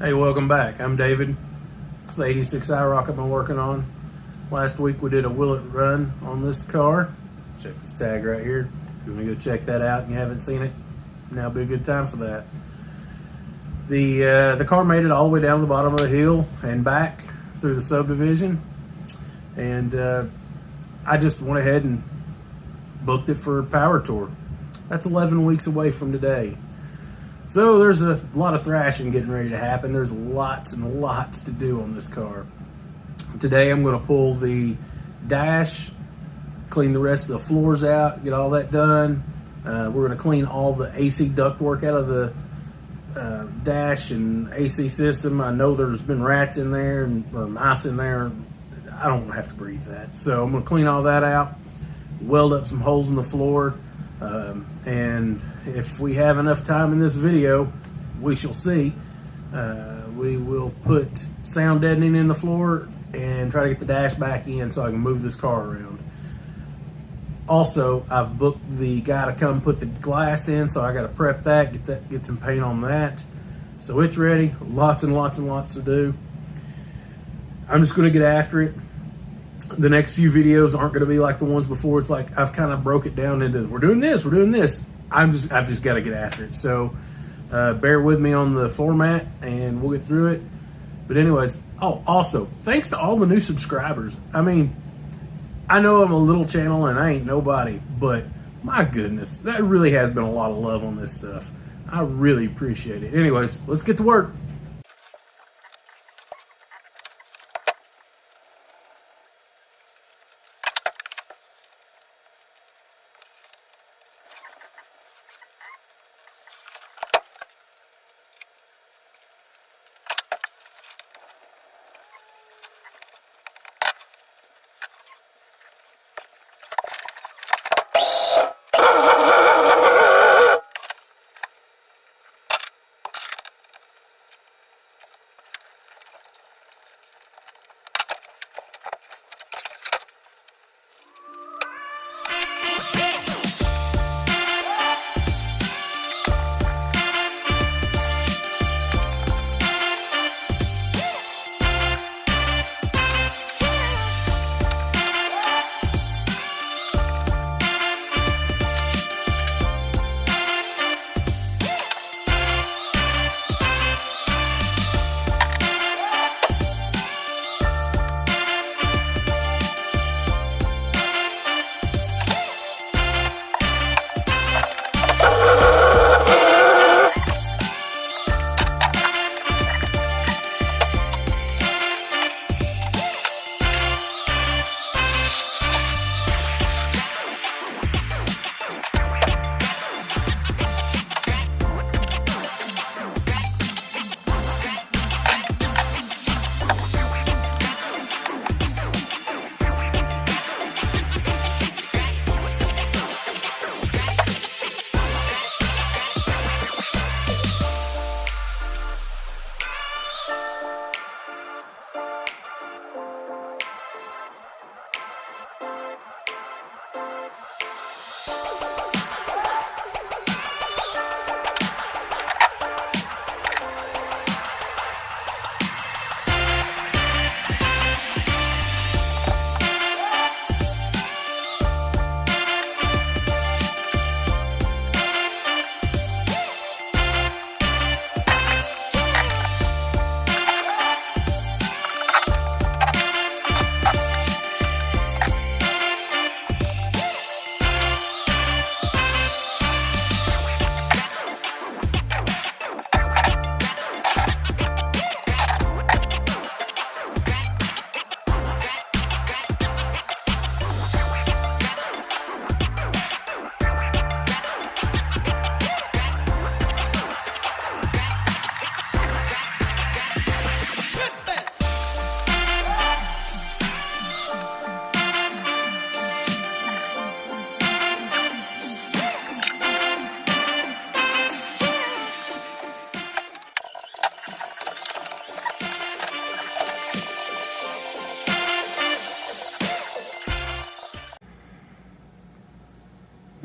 Hey, welcome back. I'm David. It's the 86 IROC I've been working on. Last week we did a Will It Run on this car. Check this tag right here. If you want to go check that out and you haven't seen it, now would be a good time for that. The car made it all the way down to the bottom of the hill and back through the subdivision. And I just went ahead and booked it for a power tour. That's 11 weeks away from today. So there's a lot of thrashing getting ready to happen. There's lots and lots to do on this car. Today I'm going to pull the dash, clean the rest of the floors out, get all that done. We're going to clean all the AC ductwork out of the dash and AC system. I know there's been rats in there and mice in there. I don't have to breathe that. So I'm going to clean all that out, weld up some holes in the floor, and if we have enough time in this video, we shall see. We will put sound deadening in the floor and try to get the dash back in so I can move this car around. Also, I've booked the guy to come put the glass in, so I got to prep that, get some paint on that. So it's ready. Lots and lots and lots to do. I'm just going to get after it. The next few videos aren't going to be like the ones before. It's like I've kind of broke it down into we're doing this, we're doing this. I've just got to get after it. So bear with me on the format and we'll get through it. But anyways, oh, also, thanks to all the new subscribers. I mean, I know I'm a little channel and I ain't nobody, but my goodness, that really has been a lot of love on this stuff. I really appreciate it. Anyways, let's get to work.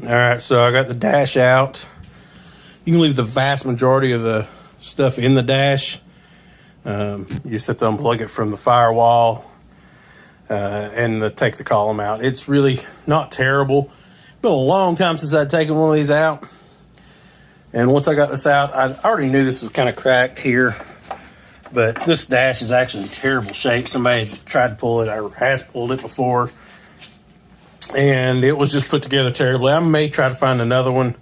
All right, so I got the dash out. You can leave the vast majority of the stuff in the dash. You just have to unplug it from the firewall and take the column out. It's really not terrible. Been a long time since I'd taken one of these out. And once I got this out, I already knew this was kind of cracked here. But this dash is actually in terrible shape. Somebody tried to pull it or has pulled it before. And it was just put together terribly. I may try to find another one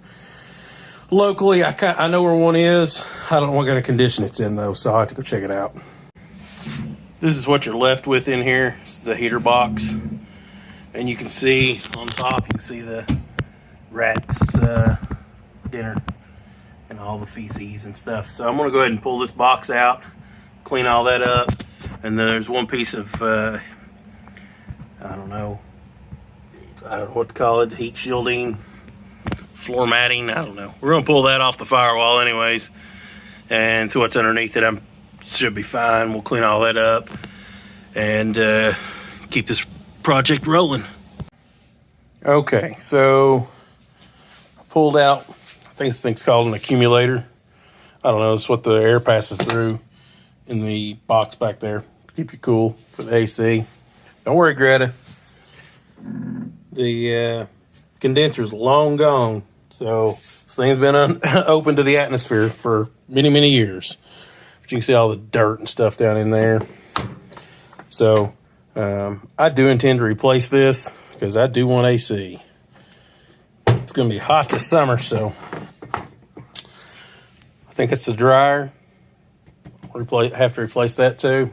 locally. I know where one is. I don't know what kind of condition it's in, though, so I'll have to go check it out. This is what you're left with in here. It's the heater box. And you can see on top, you can see the rat's dinner and all the feces and stuff. So I'm going to go ahead and pull this box out, clean all that up. And then there's one piece of, I don't know what to call it, heat shielding, floor matting, I don't know. We're going to pull that off the firewall anyways. And so what's underneath it should be fine. We'll clean all that up and keep this project rolling. Okay, so I pulled out, I think this thing's called an accumulator. I don't know, it's what the air passes through in the box back there. Keep you cool for the AC. Don't worry, Greta. The condenser's long gone, so this thing's been open to the atmosphere for many, many years. But you can see all the dirt and stuff down in there. So I do intend to replace this because I do want AC. It's going to be hot this summer, so I think it's the dryer. Have to replace that too.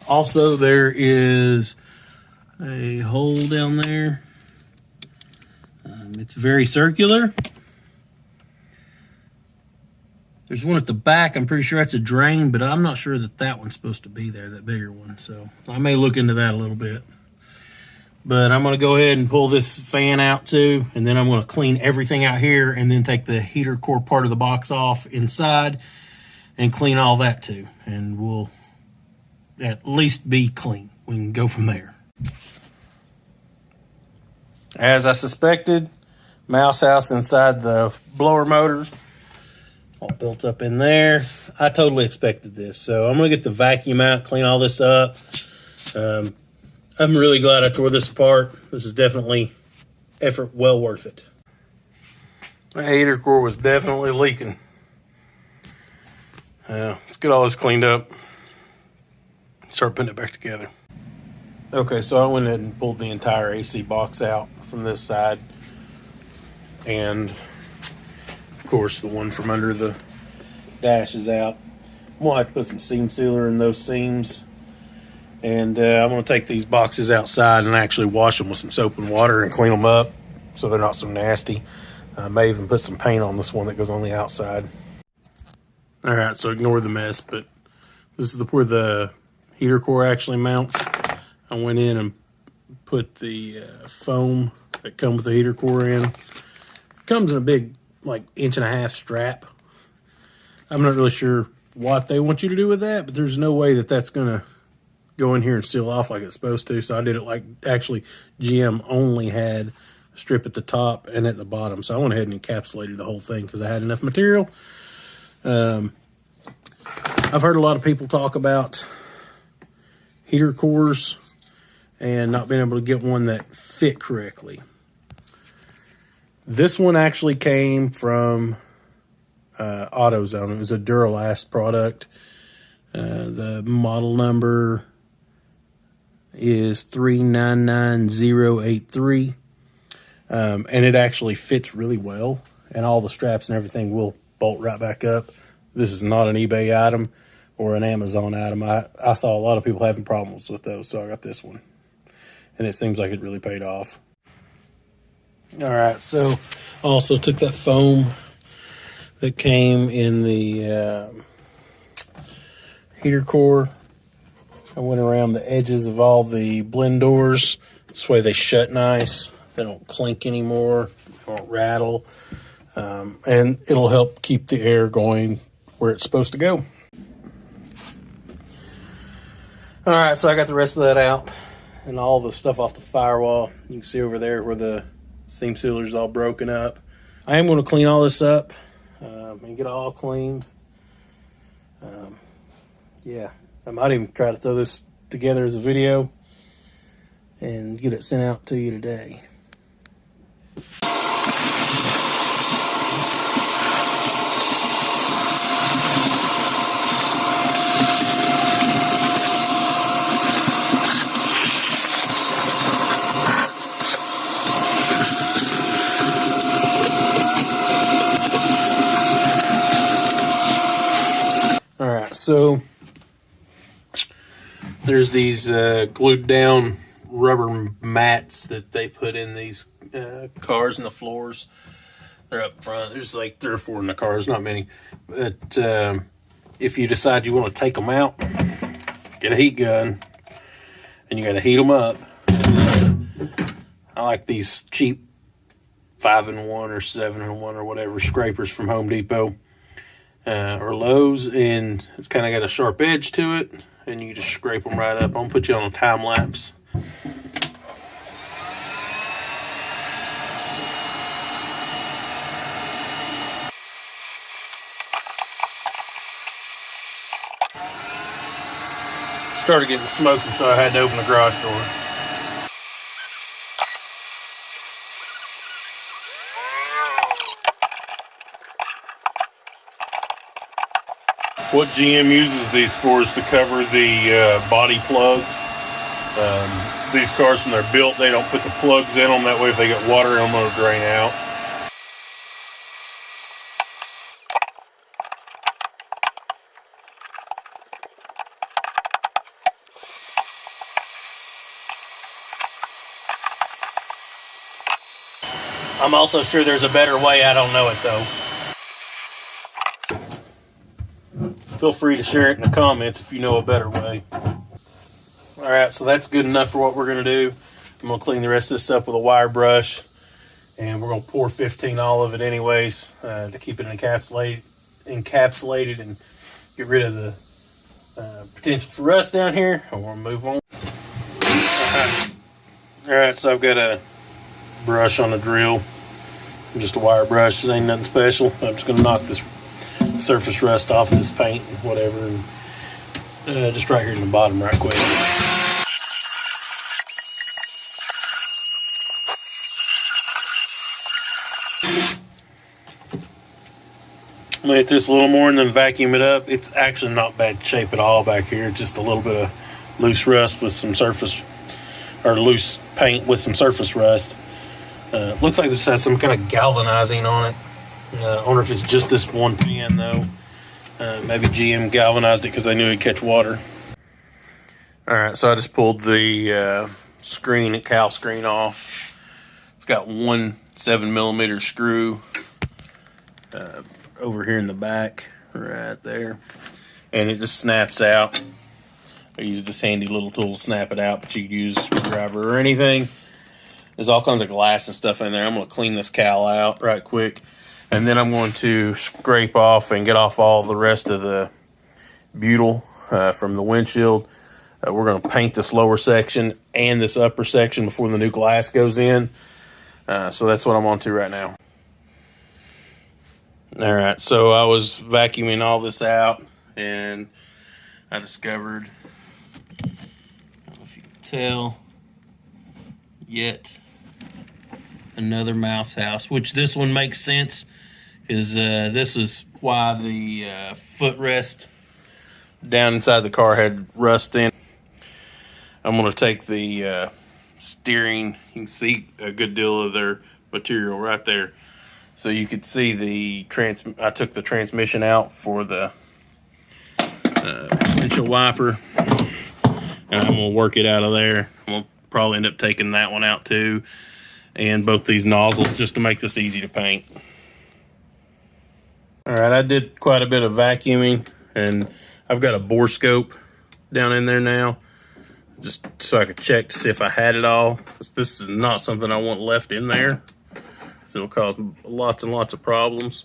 Also, there is a hole down there. It's very circular. There's one at the back. I'm pretty sure that's a drain, but I'm not sure that one's supposed to be there, that bigger one. So I may look into that a little bit. But I'm going to go ahead and pull this fan out too, and then I'm going to clean everything out here and then take the heater core part of the box off inside and clean all that too. And we'll at least be clean. We can go from there. As I suspected, mouse house inside the blower motor, all built up in there. I totally expected this. So I'm going to get the vacuum out, clean all this up. I'm really glad I tore this apart. This is definitely effort well worth it. My heater core was definitely leaking. Let's get all this cleaned up. Start putting it back together. Okay, so I went ahead and pulled the entire AC box out from this side. And, of course, the one from under the dash is out. I'm going to have to put some seam sealer in those seams. And I'm going to take these boxes outside and actually wash them with some soap and water and clean them up so they're not so nasty. I may even put some paint on this one that goes on the outside. All right, so ignore the mess, but this is where the heater core actually mounts. I went in and put the foam that comes with the heater core in. It comes in a big, like, 1.5-inch strap. I'm not really sure what they want you to do with that, but there's no way that that's going to go in here and seal off like it's supposed to. So I did it like, actually, GM only had a strip at the top and at the bottom. So I went ahead and encapsulated the whole thing because I had enough material. I've heard a lot of people talk about heater cores and not being able to get one that fit correctly. This one actually came from AutoZone. It was a Duralast product. The model number is 399083. And it actually fits really well. And all the straps and everything will bolt right back up. This is not an eBay item or an Amazon item. I saw a lot of people having problems with those, so I got this one. And it seems like it really paid off. All right, so I also took that foam that came in the heater core. I went around the edges of all the blend doors. This way they shut nice. They don't clink anymore. They won't rattle. And it'll help keep the air going where it's supposed to go. All right, so I got the rest of that out and all the stuff off the firewall. You can see over there where the seam sealer is all broken up. I am going to clean all this up and get it all cleaned. Yeah, I might even try to throw this together as a video and get it sent out to you today. All right, so there's these glued down rubber mats that they put in these cars and the floors. They're up front. There's like 3 or 4 in the cars, not many. But if you decide you want to take them out, get a heat gun, and you got to heat them up. I like these cheap 5-in-1 or 7-in-1 or whatever scrapers from Home Depot or Lowe's, and it's kind of got a sharp edge to it, and you just scrape them right up. I'm gonna put you on a time lapse. Started getting smoky, so I had to open the garage door. What GM uses these for is to cover the body plugs. These cars, when they're built, they don't put the plugs in them. That way, if they get water in them, they'll drain out. I'm also sure there's a better way. I don't know it, though. Feel free to share it in the comments if you know a better way. Alright, so that's good enough for what we're going to do. I'm going to clean the rest of this up with a wire brush. And we're going to pour 15 all of it anyways to keep it encapsulated and get rid of the potential for rust down here. And we'll move on. Alright, so I've got a brush on the drill. Just a wire brush. This ain't nothing special. I'm just going to knock this surface rust off of this paint and whatever, and just right here in the bottom right quick. I'm gonna hit this a little more and then vacuum it up. It's actually not bad shape at all back here, just a little bit of loose rust with some surface, or loose paint with some surface rust. Looks like this has some kind of galvanizing on it. I wonder if it's just this one pan though. Maybe GM galvanized it because they knew it'd catch water. Alright, so I just pulled the screen, cowl screen off. It's got one 7mm screw over here in the back, right there. And it just snaps out. I use this handy little tool to snap it out, but you could use a screwdriver or anything. There's all kinds of glass and stuff in there. I'm going to clean this cowl out right quick. And then I'm going to scrape off and get off all the rest of the butyl from the windshield. We're going to paint this lower section and this upper section before the new glass goes in. So that's what I'm on to right now. All right, so I was vacuuming all this out, and I discovered, I don't know if you can tell, yet another mouse house, which this one makes sense. Is this is why the footrest down inside the car had rust in. I'm going to take the steering. You can see a good deal of their material right there. So you could see the I took the transmission out for the windshield wiper, and I'm going to work it out of there. I'm going to probably end up taking that one out too, and both these nozzles, just to make this easy to paint. Alright, I did quite a bit of vacuuming, and I've got a bore scope down in there now, just so I could check to see if I had it all, because this is not something I want left in there, so it'll cause lots and lots of problems.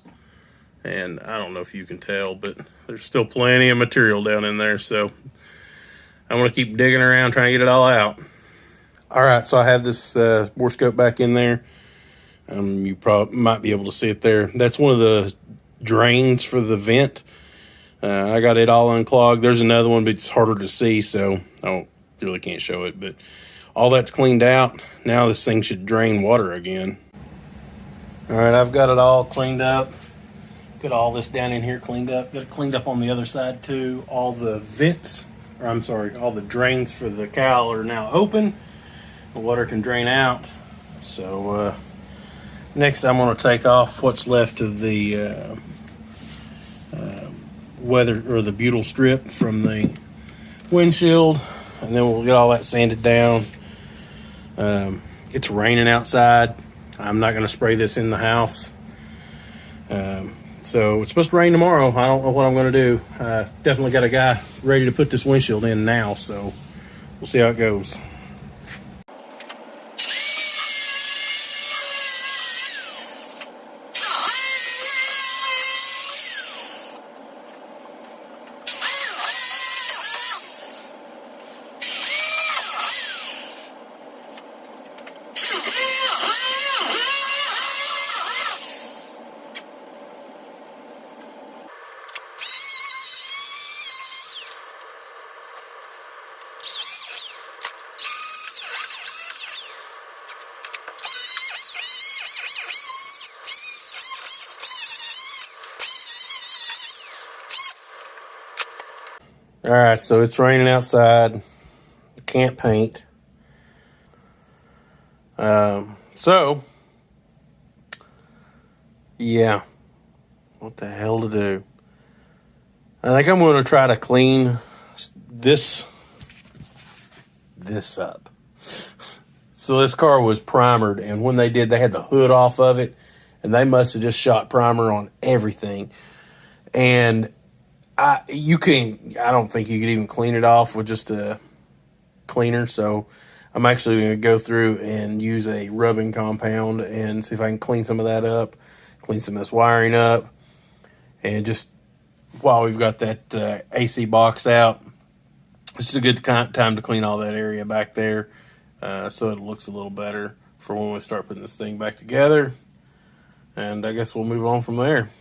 And I don't know if you can tell, but there's still plenty of material down in there, so I'm going to keep digging around trying to get it all out. Alright, so I have this bore scope back in there. You probably might be able to see it there. That's one of the drains for the vent. I got it all unclogged. There's another one, but it's harder to see, so really can't show it. But all that's cleaned out. Now this thing should drain water again. All right, I've got it all cleaned up. Got all this down in here cleaned up. Got it cleaned up on the other side too. All the vents, or I'm sorry, all the drains for the cowl are now open. The water can drain out. So next I'm going to take off what's left of the weather or the butyl strip from the windshield, and then we'll get all that sanded down. It's raining outside. I'm not going to spray this in the house. So it's supposed to rain tomorrow. I don't know what I'm going to do. Definitely got a guy ready to put this windshield in now, so we'll see how it goes. All right, so it's raining outside. Can't paint. So, yeah. What the hell to do? I think I'm going to try to clean this up. So this car was primered, and when they did, they had the hood off of it, and they must have just shot primer on everything. And I don't think you could even clean it off with just a cleaner. So I'm actually going to go through and use a rubbing compound and see if I can clean some of that up, clean some of this wiring up. And just while we've got that AC box out, this is a good time to clean all that area back there, so it looks a little better for when we start putting this thing back together. And I guess we'll move on from there.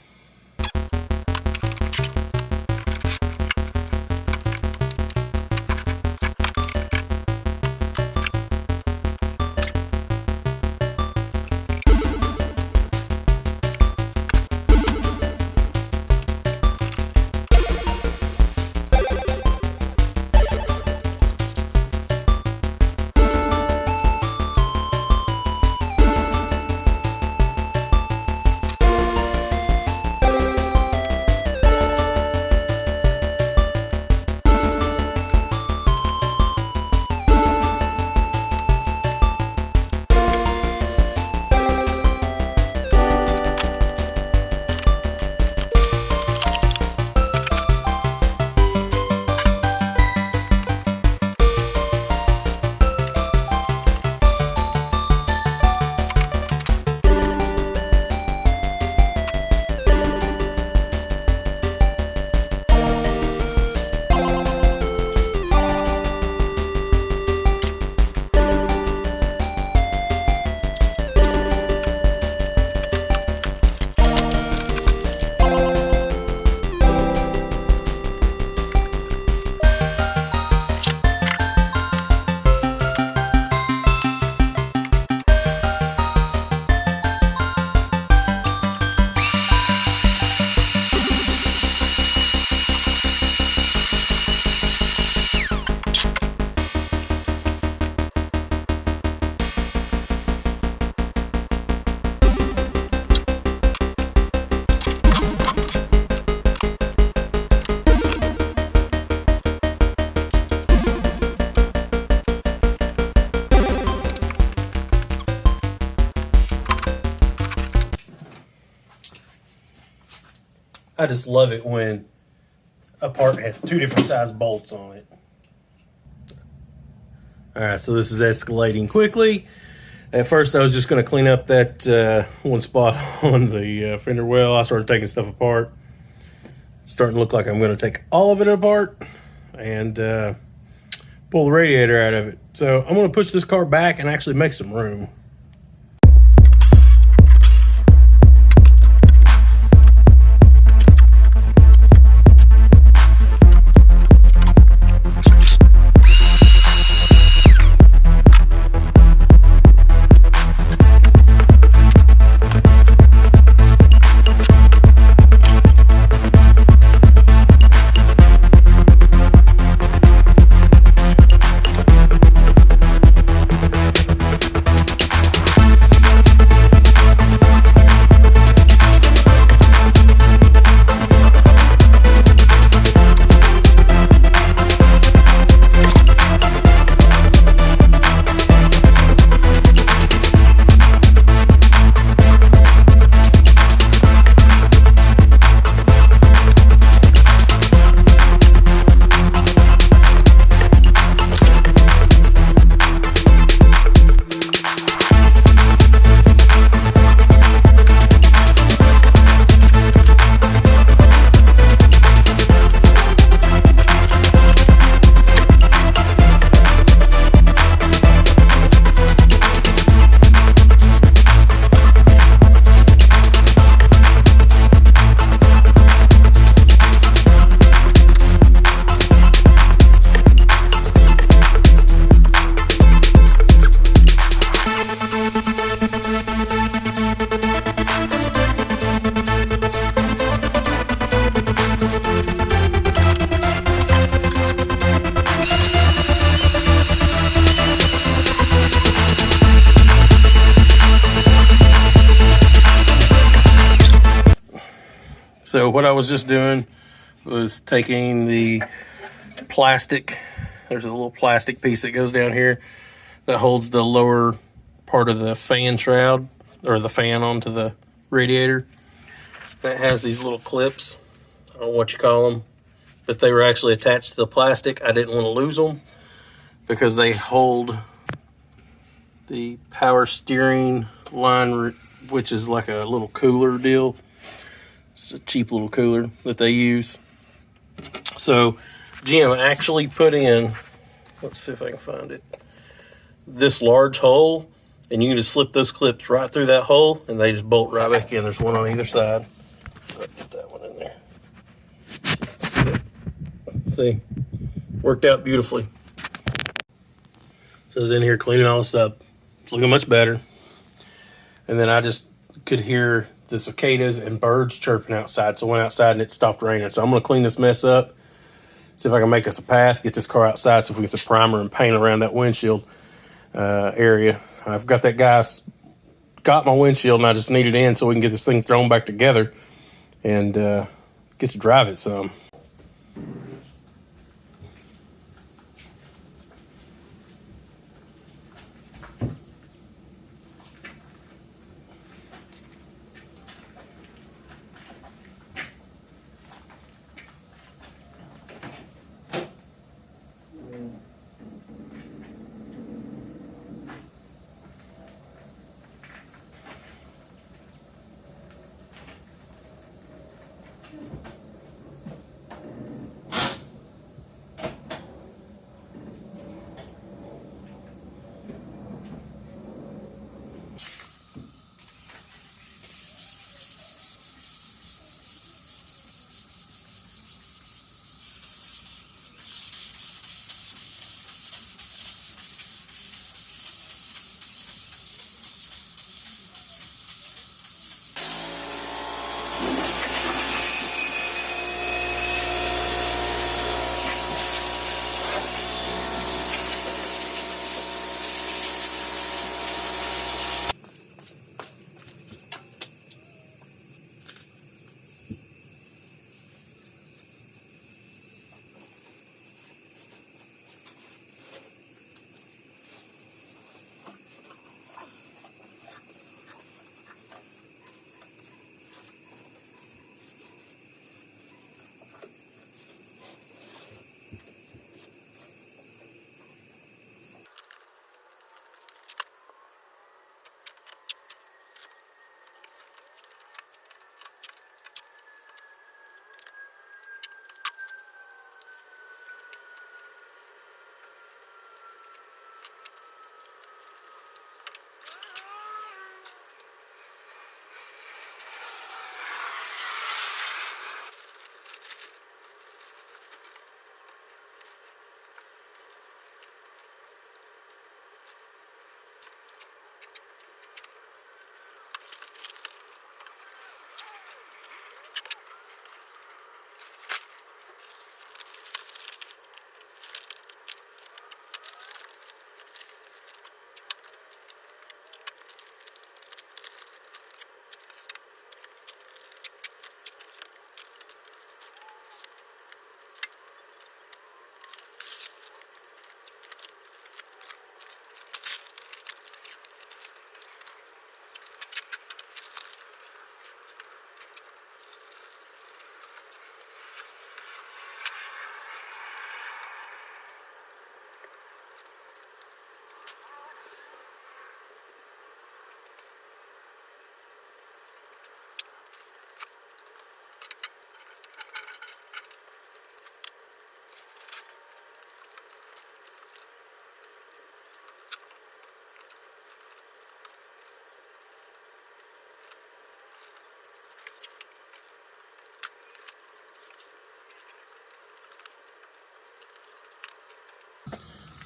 I just love it when a part has two different size bolts on it. All right, so this is escalating quickly. At first, I was just going to clean up that one spot on the fender well. I started taking stuff apart. It's starting to look like I'm going to take all of it apart and pull the radiator out of it. So I'm going to push this car back and actually make some room. So what I was just doing was taking the plastic. There's a little plastic piece that goes down here that holds the lower part of the fan shroud, or the fan onto the radiator. It has these little clips. I don't know what you call them, but they were actually attached to the plastic. I didn't want to lose them because they hold the power steering line, which is like a little cooler deal. It's a cheap little cooler that they use. So Jim actually put in, let's see if I can find it, this large hole, and you can just slip those clips right through that hole and they just bolt right back in. There's one on either side. So I put that one in there. See it? See? Worked out beautifully. So I was in here cleaning all this up. It's looking much better. And then I just could hear the cicadas and birds chirping outside. So I went outside and it stopped raining. So I'm going to clean this mess up, see if I can make us a path, get this car outside so if we get some primer and paint around that windshield area. I've got that guy got my windshield and I just need it in so we can get this thing thrown back together and get to drive it some.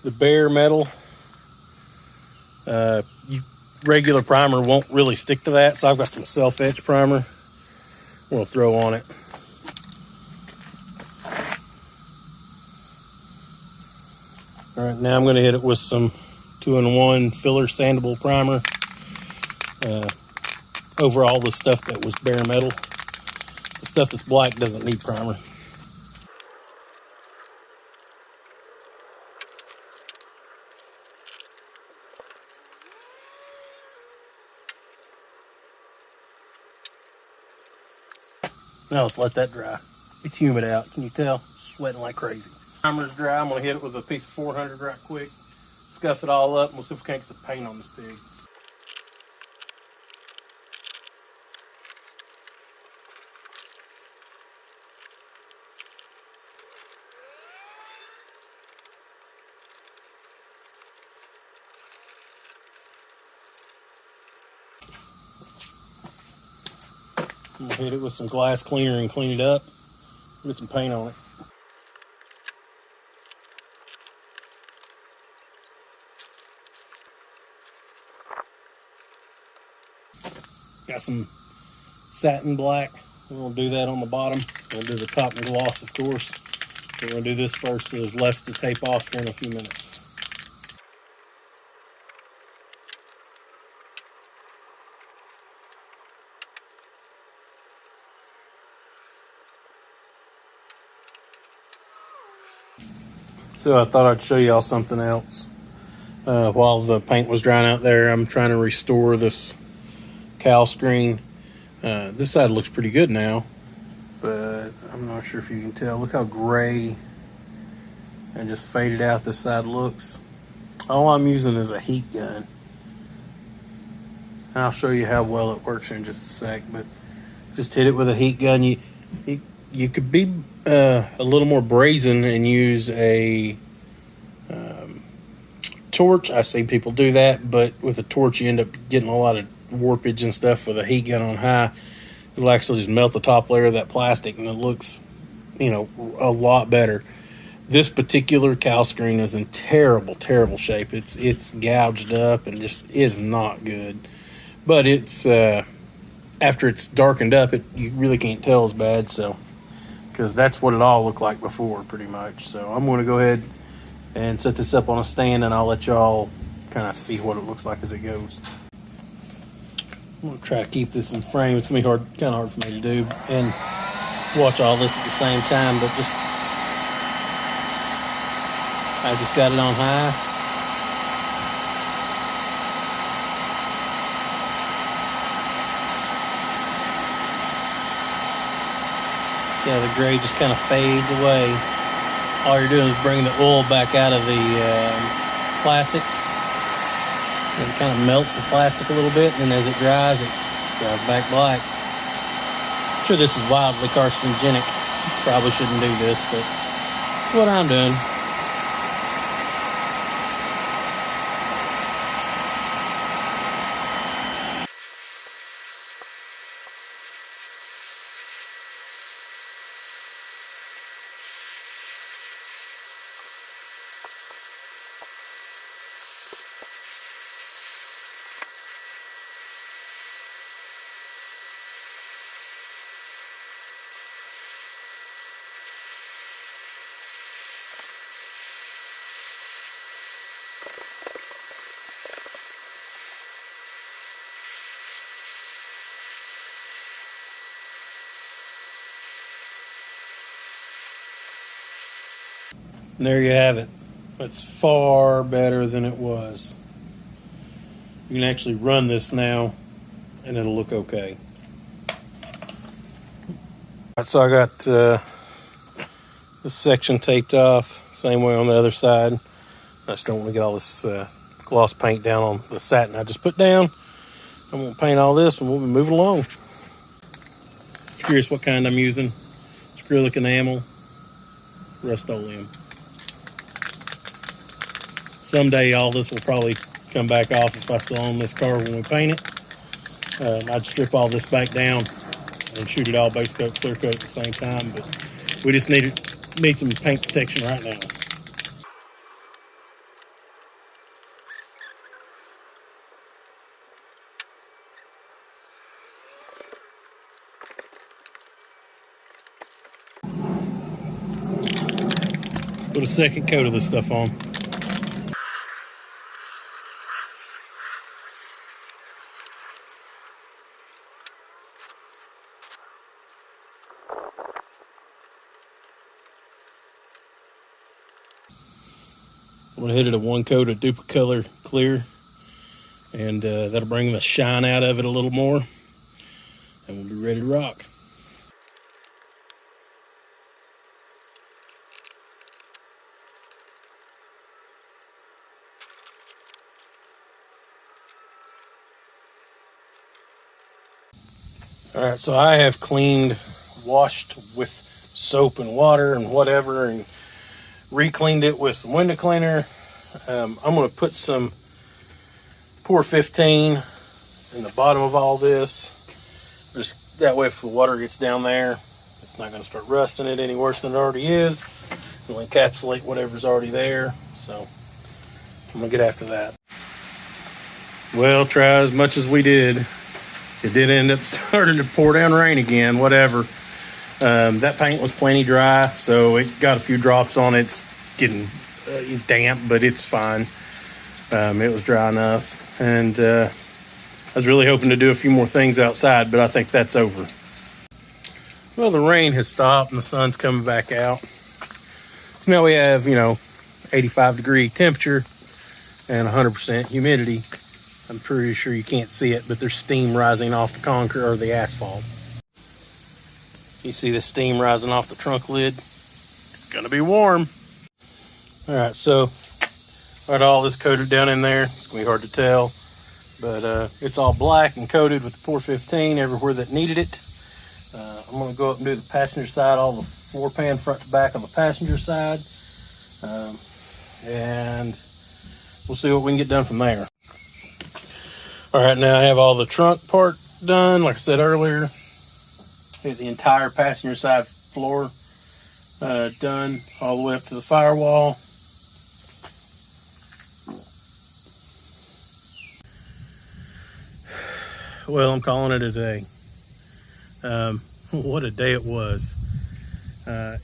The bare metal, regular primer won't really stick to that, so I've got some self-etch primer I'm going to throw on it. All right, now I'm going to hit it with some 2-in-1 filler sandable primer over all the stuff that was bare metal. The stuff that's black doesn't need primer. Now let's let that dry. It's humid out. Can you tell? Sweating like crazy. Primer's dry. I'm gonna hit it with a piece of 400 right quick. Scuff it all up and we'll see if we can't get some paint on this pig. I'm gonna hit it with some glass cleaner and clean it up. Get some paint on it. Got some satin black. We're gonna do that on the bottom. We'll do the top and gloss, of course. We're gonna do this first so there's less to tape off here in a few minutes. So I thought I'd show y'all something else. While the paint was drying out there, I'm trying to restore this cowl screen. This side looks pretty good now, but I'm not sure if you can tell. Look how gray and just faded out this side looks. All I'm using is a heat gun. And I'll show you how well it works in just a sec, but just hit it with a heat gun. You could be a little more brazen and use a torch. I've seen people do that, but with a torch you end up getting a lot of warpage and stuff. With a heat gun on high, it'll actually just melt the top layer of that plastic and it looks, you know, a lot better. This particular cowl screen is in terrible shape. It's gouged up and just is not good. But it's after it's darkened up, you really can't tell as bad. So, because that's what it all looked like before, pretty much. So I'm going to go ahead and set this up on a stand, and I'll let y'all kind of see what it looks like as it goes. I'm going to try to keep this in frame. It's going to be kind of hard for me to do and watch all this at the same time, but I just got it on high. Yeah, the gray just kind of fades away. All you're doing is bringing the oil back out of the plastic. And it kind of melts the plastic a little bit, and then as it dries back black. I'm sure this is wildly carcinogenic. Probably shouldn't do this, but it's what I'm doing. And there you have it. It's far better than it was. You can actually run this now and it'll look okay. Alright, so I got this section taped off, same way on the other side. I just don't want to get all this gloss paint down on the satin I just put down. I'm going to paint all this and we'll be moving along. If you're curious what kind I'm using, acrylic enamel, Rust-Oleum. Someday all this will probably come back off if I still own this car when we paint it. I'd strip all this back down and shoot it all base coat, clear coat at the same time, but we just need some paint protection right now. Put a second coat of this stuff on. I'm gonna hit it a 1 coat of Duplicolor clear, and that'll bring the shine out of it a little more, and we'll be ready to rock. All right, so I have cleaned, washed with soap and water and whatever, and re-cleaned it with some window cleaner. I'm going to put some Pour 15 in the bottom of all this. Just that way if the water gets down there, it's not going to start rusting it any worse than it already is. It'll encapsulate whatever's already there. So I'm going to get after that. Well, try as much as we did, it did end up starting to pour down rain again, whatever. That paint was plenty dry, so it got a few drops on it. It's getting damp, but it's fine. It was dry enough. And I was really hoping to do a few more things outside, but I think that's over. Well, the rain has stopped and the sun's coming back out. So now we have, 85-degree temperature and 100% humidity. I'm pretty sure you can't see it, but there's steam rising off the concrete or the asphalt. You see the steam rising off the trunk lid? It's gonna be warm. All right, so got all this coated down in there. It's gonna be hard to tell, but it's all black and coated with the Pour 15 everywhere that needed it. I'm gonna go up and do the passenger side, all the floor pan front to back on the passenger side, and we'll see what we can get done from there. All right, now I have all the trunk part done. Like I said earlier, the entire passenger side floor done all the way up to the firewall. Well, I'm calling it a day. What a day it was.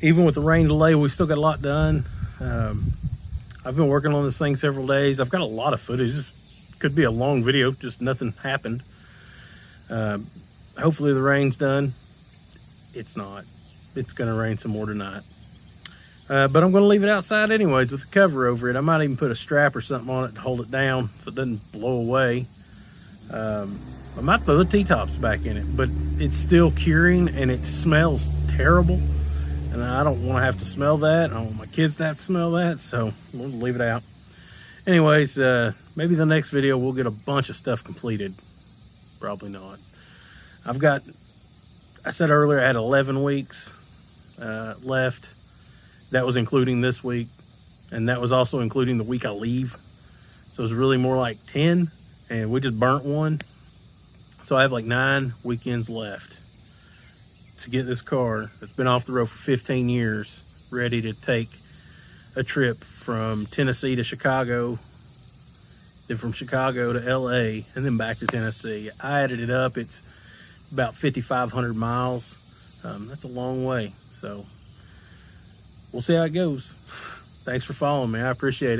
Even with the rain delay, we still got a lot done. I've been working on this thing several days. I've got a lot of footage. This could be a long video, just nothing happened. Hopefully the rain's done. It's not. It's gonna rain some more tonight. But I'm gonna leave it outside anyways with the cover over it. I might even put a strap or something on it to hold it down so it doesn't blow away. I might throw the T-tops back in it, but it's still curing and it smells terrible. And I don't wanna have to smell that. I don't want my kids to have to smell that, so we'll leave it out. Anyways, maybe the next video we'll get a bunch of stuff completed. Probably not. I said earlier I had 11 weeks left. That was including this week, and that was also including the week I leave. So it's really more like 10, and we just burnt one. So I have like 9 weekends left to get this car that's been off the road for 15 years ready to take a trip from Tennessee to Chicago, then from Chicago to LA, and then back to Tennessee. I added it up. It's about 5,500 miles. That's a long way. So we'll see how it goes. Thanks for following me. I appreciate it.